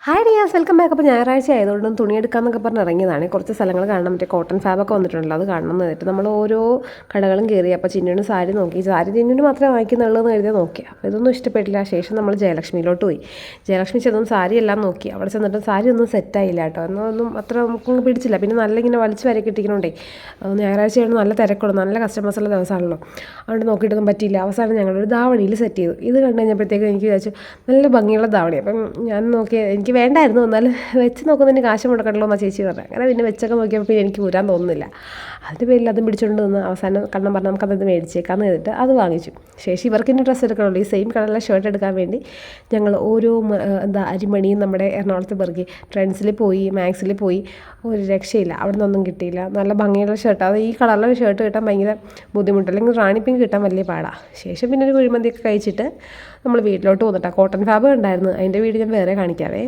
Hi Diaz, welcome back. അപ്പോൾ ഞായറാഴ്ച ആയതുകൊണ്ട് തുണിയെടുക്കാമെന്നൊക്കെ പറഞ്ഞ് ഇറങ്ങിയതാണ്. കുറച്ച് സ്ഥലങ്ങൾ കാണണം, മറ്റേ കോട്ടൺ ഫാബൊക്കെ വന്നിട്ടുണ്ടല്ലോ, അത് കാണണം എന്ന് പറഞ്ഞിട്ട് നമ്മൾ ഓരോ കടകളും കയറി. അപ്പോൾ ചിന്നുവിന് സാരി നോക്കി, സാരി ചിന്നുവിന് മാത്രമേ വാങ്ങിക്കുന്നുള്ളൂ എന്ന് കരുതി നോക്കി. അപ്പോൾ ഇതൊന്നും ഇഷ്ടപ്പെട്ടില്ല. ശേഷം നമ്മൾ ജയലക്ഷ്മിയിലോട്ട് പോയി. ജയലക്ഷ്മി ചെന്നും സാരി എല്ലാം നോക്കി. അവിടെ ചെന്നിട്ട് സാരി ഒന്നും സെറ്റായില്ല കേട്ടോ, എന്നൊന്നും അത്ര നമുക്കൊന്നും പിടിച്ചില്ല. പിന്നെ നല്ല ഇങ്ങനെ വലിച്ചു വരക്കി ഇട്ടിരിക്കണോണ്ടേ ഞായറാഴ്ചയാണ്, നല്ല തിരക്കുള്ളൂ, നല്ല കസ്റ്റമേഴ്സുള്ള ദിവസമാണല്ലോ. അതുകൊണ്ട് നോക്കിയിട്ടൊന്നും പറ്റിയില്ല. അവസാനം ഞങ്ങളൊരു ധാവണിയിൽ സെറ്റ് ചെയ്തു. ഇത് കണ്ടു കഴിഞ്ഞപ്പോഴത്തേക്കും എനിക്ക് വിചാരിച്ചു നല്ല ഭംഗിയുള്ള ധാവണി. അപ്പം ഞാൻ നോക്കി, എനിക്ക് വേണ്ടായിരുന്നു, എന്നാൽ വെച്ച് നോക്കുന്നതിന് കാശ് മുടക്കണല്ലോ എന്നാണ് ചേച്ചി പറഞ്ഞത്. അങ്ങനെ പിന്നെ വെച്ചൊക്കെ നോക്കിയപ്പോൾ എനിക്ക് ഊരാൻ തോന്നുന്നില്ല. അതിൻ്റെ പേരിൽ അതും പിടിച്ചുകൊണ്ട് നിന്ന് അവസാനം കണ്ണം പറഞ്ഞാൽ നമുക്കത് മേടിച്ചേക്കാന്ന് ചെയ്തിട്ട് അത് വാങ്ങിച്ചു. ശേഷം ഇവർക്ക് ഇനി ഡ്രസ്സ് എടുക്കണമല്ലോ, ഈ സെയിം കളറിലെ ഷർട്ട് എടുക്കാൻ വേണ്ടി ഞങ്ങൾ ഓരോ അരിമണിയും നമ്മുടെ എറണാകുളത്ത് ബർഗി ട്രെൻഡ്സിൽ പോയി, മാക്സിൽ പോയി. ഒരു രക്ഷയില്ല, അവിടെ നിന്നൊന്നും കിട്ടിയില്ല. നല്ല ഭംഗിയുള്ള ഷർട്ട്, അത് ഈ കളറിലെ ഷർട്ട് കിട്ടാൻ ഭയങ്കര ബുദ്ധിമുട്ട്, അല്ലെങ്കിൽ റാണി പിങ്ക് കിട്ടാൻ വലിയ പാടാണ്. ശേഷം പിന്നെ ഒരു കുഴിമന്തിയൊക്കെ കഴിച്ചിട്ട് നമ്മൾ വീട്ടിലോട്ട് പോന്നിട്ടാണ്. കോട്ടൺ ഫാബ് ഉണ്ടായിരുന്നു, അതിൻ്റെ വീഡിയോ ഞാൻ വേറെ കാണിക്കാവേ.